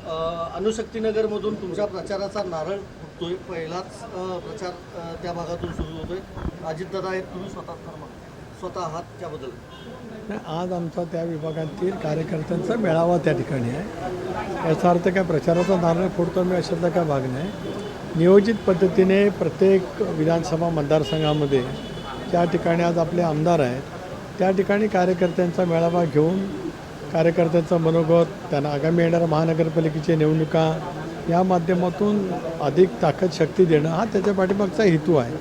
अणुशक्तीनगरमधून तुमच्या प्रचाराचा नारळ फुटतोय. पहिलाच प्रचार त्या भागातून सुरू होतोय. अजितदादा आहेत, तुम्ही स्वतः आहात, त्याबद्दल आज आमचा त्या विभागातील कार्यकर्त्यांचा मेळावा त्या ठिकाणी आहे. याचा अर्थ काय प्रचाराचा नारळ फोडतो मी अशातला काय भाग नाही. नियोजित पद्धतीने प्रत्येक विधानसभा मतदारसंघामध्ये ज्या ठिकाणी आज आपले आमदार आहेत त्या ठिकाणी कार्यकर्त्यांचा मेळावा घेऊन कार्यकर्त्यांचं मनोगत, त्यांना आगामी येणाऱ्या महानगरपालिकेच्या निवडणुका या माध्यमातून अधिक ताकद शक्ती देणं हा त्याच्या पाठीमागचा हेतू आहे.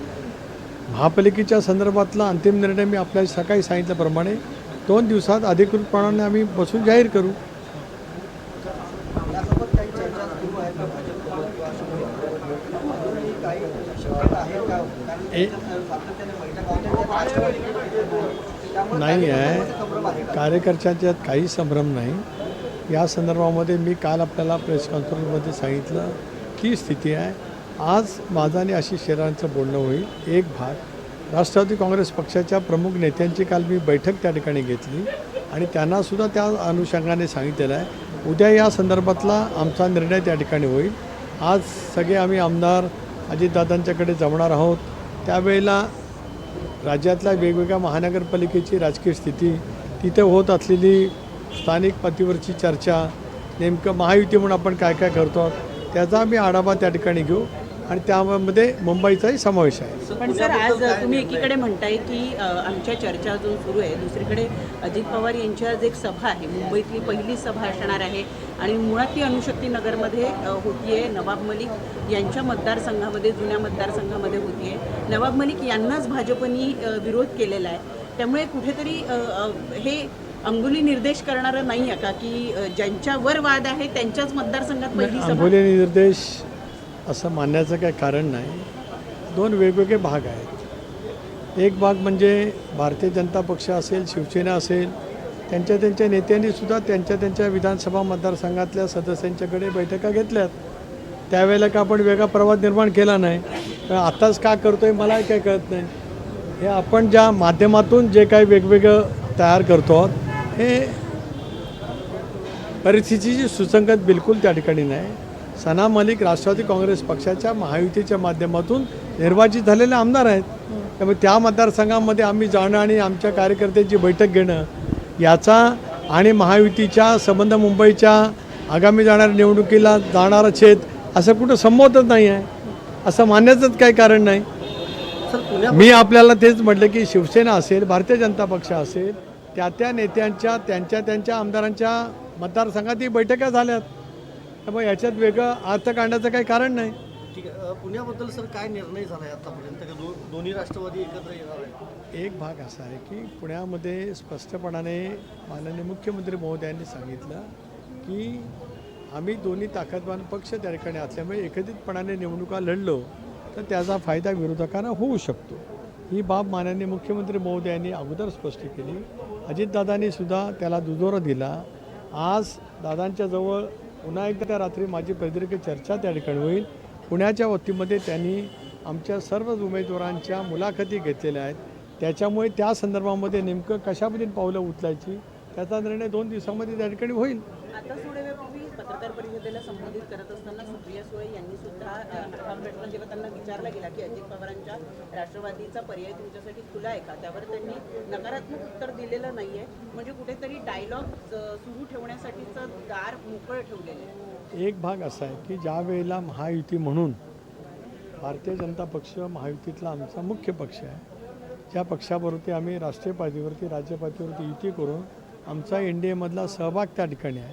महापालिकेच्या संदर्भातला अंतिम निर्णय मी आपल्याला सकाळी सांगितल्याप्रमाणे 2 दिवसात अधिकृतपणाने आम्ही बसून जाहीर करू. नाही आहे, कार्यकर्त्यांच्यात काही संभ्रम नाही. या संदर्भामध्ये मी काल आपल्याला प्रेस कॉन्फरन्समध्ये सांगितलं की स्थिती आहे. आज माझं आणि आशिष शेलारांचं बोलणं होईल. एक भाग राष्ट्रवादी काँग्रेस पक्षाच्या प्रमुख नेत्यांची काल मी बैठक त्या ठिकाणी घेतली आणि त्यांनासुद्धा त्या अनुषंगाने सांगितलेलं आहे उद्या या संदर्भातला आमचा निर्णय त्या ठिकाणी होईल. आज सगळे आम्ही आमदार अजितदादांच्याकडे जमणार आहोत. त्यावेळेला राज्यातल्या वेगवेगळ्या महानगरपालिकेची राजकीय स्थिती, तिथे होत असलेली स्थानिक पातळीवरची चर्चा, नेमकं महायुती म्हणून आपण काय काय करतो त्याचा आम्ही आढावा त्या ठिकाणी घेऊ आणि त्यामध्ये मुंबईचाही समावेश आहे. पण सर, आज तुम्ही एकीकडे म्हणताय की आमच्या चर्चा अजून सुरू आहे, दुसरीकडे अजित पवार यांची आज एक सभा आहे, मुंबईतली पहिली सभा असणार आहे आणि मुळात ती अणुशक्ती नगरमध्ये होतीये. नवाब मलिक यांच्या मतदारसंघामध्ये, जुन्या मतदारसंघामध्ये होतीये. नवाब मलिक यांनाच भाजपनी विरोध केलेला आहे. त्यामुळे कुठेतरी हे अंगुली निर्देश करणारं नाही आहे का की ज्यांच्यावर वाद आहे त्यांच्याच मतदारसंघात पहिली सभा? अंगुली निर्देश असं मानण्याचं काही कारण नाही. 2 वेगवेगळे भाग आहेत. एक भाग म्हणजे भारतीय जनता पक्ष असेल, शिवसेना असेल, त्यांच्या नेत्यांनीसुद्धा त्यांच्या विधानसभा मतदारसंघातल्या सदस्यांच्याकडे बैठका घेतल्यात. त्यावेळेला का आपण वेगळा प्रवाद निर्माण केला नाही. आत्ताच का करतो आहे मला काही कळत नाही. हे आपण ज्या माध्यमातून जे काही वेगवेगळं तयार करतो हे परिस्थितीची सुसंगत बिलकुल त्या ठिकाणी नाही. सना मलिक राष्ट्रवादी काँग्रेस पक्षाच्या महायुतीच्या माध्यमातून निर्वाचित झालेले आमदार आहेत. त्यामुळे त्या मतदारसंघामध्ये आम्ही जाणं आणि आमच्या कार्यकर्त्यांची बैठक घेणं याचा आणि महायुतीच्या संबंध मुंबईच्या आगामी जाणाऱ्या निवडणुकीला जाणारा छेद असं कुठं संबोधत नाही आहे. असं मानण्याचंच काही कारण नाही. मी आपल्याला तेच म्हटलं की शिवसेना असेल, भारतीय जनता पक्ष असेल, त्या नेत्यांच्या त्यांच्या आमदारांच्या मतदारसंघातही बैठका झाल्यात. त्यामुळे याच्यात वेगळं अर्थ काढण्याचं काही कारण नाही. ठीक आहे. पुण्याबद्दल सर काय निर्णय झाला आहे आतापर्यंत? दोन्ही राष्ट्रवादी एकत्र येणार आहे. एक भाग असा आहे की पुण्यामध्ये स्पष्टपणाने माननीय मुख्यमंत्री महोदयांनी सांगितलं की आम्ही दोन्ही ताकदवान पक्ष त्या ठिकाणी असल्यामुळे एकत्रितपणाने निवडणुका लढलो तर त्याचा फायदा विरोधकांना होऊ शकतो. ही बाब माननीय मुख्यमंत्री महोदयांनी अगोदर स्पष्ट केली. अजितदादांनी सुद्धा त्याला दुजोरा दिला. आज दादांच्या जवळ पुन्हा एकदा त्या रात्री माझी प्रदीर्घ चर्चा त्या ठिकाणी होईल. पुण्याच्या वतीमध्ये त्यांनी आमच्या सर्व उमेदवारांच्या मुलाखती घेतलेल्या आहेत. त्याच्यामुळे त्या संदर्भामध्ये नेमकं कशा पद्धतीने पावलं उचलायची त्याचा निर्णय 2 दिवसामध्ये त्या ठिकाणी होईल. आता थोड्या वेळापूर्वी पत्रकार परिषदेला संबोधित करत असताना सुप्रिया सुळे यांनी सुद्धा हा प्रश्न जेव्हा त्यांना विचारला गेला की अजित पवारांच्या राष्ट्रवादीचा पर्याय तुमच्यासाठी खुला आहे का, त्यावर त्यांनी नकारात्मक उत्तर दिलेलं नाही आहे. म्हणजे कुठेतरी डायलॉग सुरू ठेवण्यासाठीचं दार मोकळं ठेवलेलं आहे. एक भाग असा आहे की ज्या वेळेला महायुती म्हणून भारतीय जनता पक्ष महायुतीतला आमचा मुख्य पक्ष आहे, ज्या पक्षाबरोबर आम्ही राष्ट्रीय पातळीवरती राज्य पातळीवरती युती करून आमचा NDAमधला सहभाग त्या ठिकाणी आहे.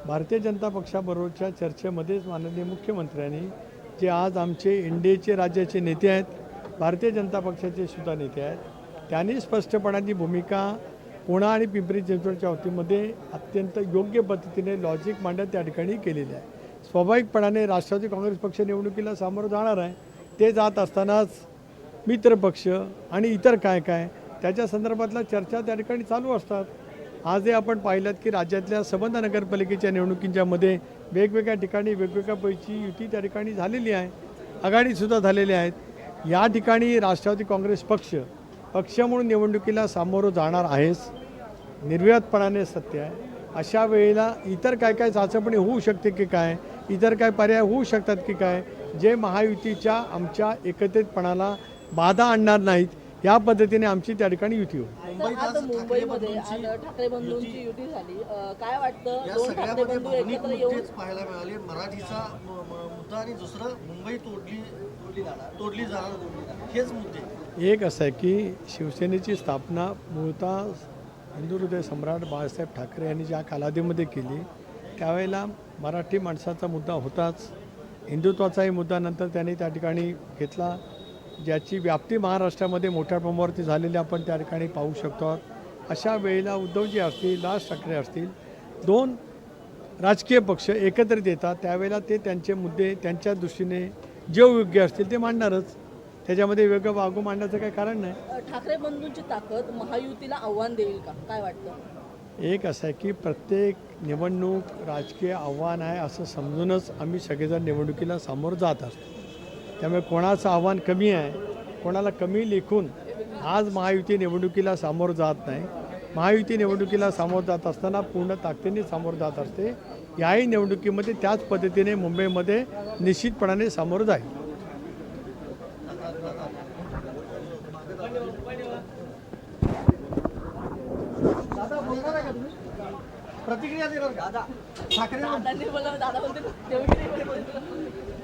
भारतीय जनता पक्षाबरोबरच्या चर्चेमध्येच माननीय मुख्यमंत्र्यांनी जे आज आमचे NDAचे राज्याचे नेते आहेत, भारतीय जनता पक्षाचे सुद्धा नेते आहेत, त्यांनी स्पष्टपणाची भूमिका पुणा आणि पिंपरी चिंचवडच्या वतीमध्ये अत्यंत योग्य पद्धतीने लॉजिक मांडत त्या ठिकाणी केलेली आहे. स्वाभाविकपणाने राष्ट्रवादी काँग्रेस पक्ष निवडणुकीला सामोरं जाणार आहे. ते जात असतानाच मित्रपक्ष आणि इतर काय त्याच्या संदर्भातल्या चर्चा त्या ठिकाणी चालू असतात. आजही आपण पाहिलं की राज्यातल्या संबंध नगरपालिकेच्या निवडणुकींच्यामध्ये वेगवेगळ्या ठिकाणी वेगवेगळ्या पैकी युती त्या ठिकाणी झालेली आहे, आघाडीसुद्धा झालेल्या आहेत. या ठिकाणी राष्ट्रवादी काँग्रेस पक्ष म्हणून निवडणुकीला सामोरं जाणार आहेच, निर्विवादपणाने सत्य आहे. अशा वेळेला इतर काय काय चाचपणी होऊ शकते की काय, इतर काय पर्याय होऊ शकतात की काय, जे महायुतीच्या आमच्या एकत्रितपणाला बाधा आणणार नाहीत, या पद्धतीने आमची त्या ठिकाणी युती होईल. मुंबईत आज आज मुंबईमध्ये ठाकरे आज ठाकरे बंधूंची युती झाली. काय वाटतं या दोन ठाकरे सगळ्यामध्ये बंधू भावनिक एकत्र येऊन मुद्देच पाहायला मिळाले. मराठीचा मुद्दा आणि दुसरं मुंबई तोडली जाणार हेच मुद्दे. एक असं आहे की शिवसेनेची स्थापना मूळतः हिंदू हृदय सम्राट बाळासाहेब ठाकरे यांनी ज्या कालावधीमध्ये केली त्यावेळेला मराठी माणसाचा मुद्दा होताच, हिंदुत्वाचाही मुद्दा नंतर त्यांनी त्या ठिकाणी घेतला, ज्याची व्याप्ती महाराष्ट्रामध्ये मोठ्या प्रमाणावरती झालेली आपण त्या ठिकाणी पाहू शकतो. अशा वेळेला उद्धवजी असतील, राज ठाकरे असतील, दोन राजकीय पक्ष एकत्रित येतात त्यावेळेला ते त्यांचे मुद्दे त्यांच्या दृष्टीने जे योग्य असतील ते मांडणारच, त्याच्यामध्ये वेगळं वागू मांडण्याचं काही कारण नाही. ठाकरे बंधूंची ताकद महायुतीला आव्हान देईल का, काय वाटतं? एक असं आहे की प्रत्येक निवडणूक राजकीय आव्हान आहे असं समजूनच आम्ही सगळेजण निवडणुकीला सामोरं जात असतो. त्यामुळे कोणाचं आव्हान कमी आहे, कोणाला कमी लेखून आज महायुती निवडणुकीला सामोरं जात नाही. महायुती निवडणुकीला सामोरं जात असताना पूर्ण ताकदीने सामोरं जात असते. याही निवडणुकीमध्ये त्याच पद्धतीने मुंबईमध्ये निश्चितपणाने सामोरं जाईल. दादा बोलणार आहे का तुम्ही? प्रतिक्रिया देणार का? ठाकरे दादांनी बोललं, दादा बोलते देवगिरी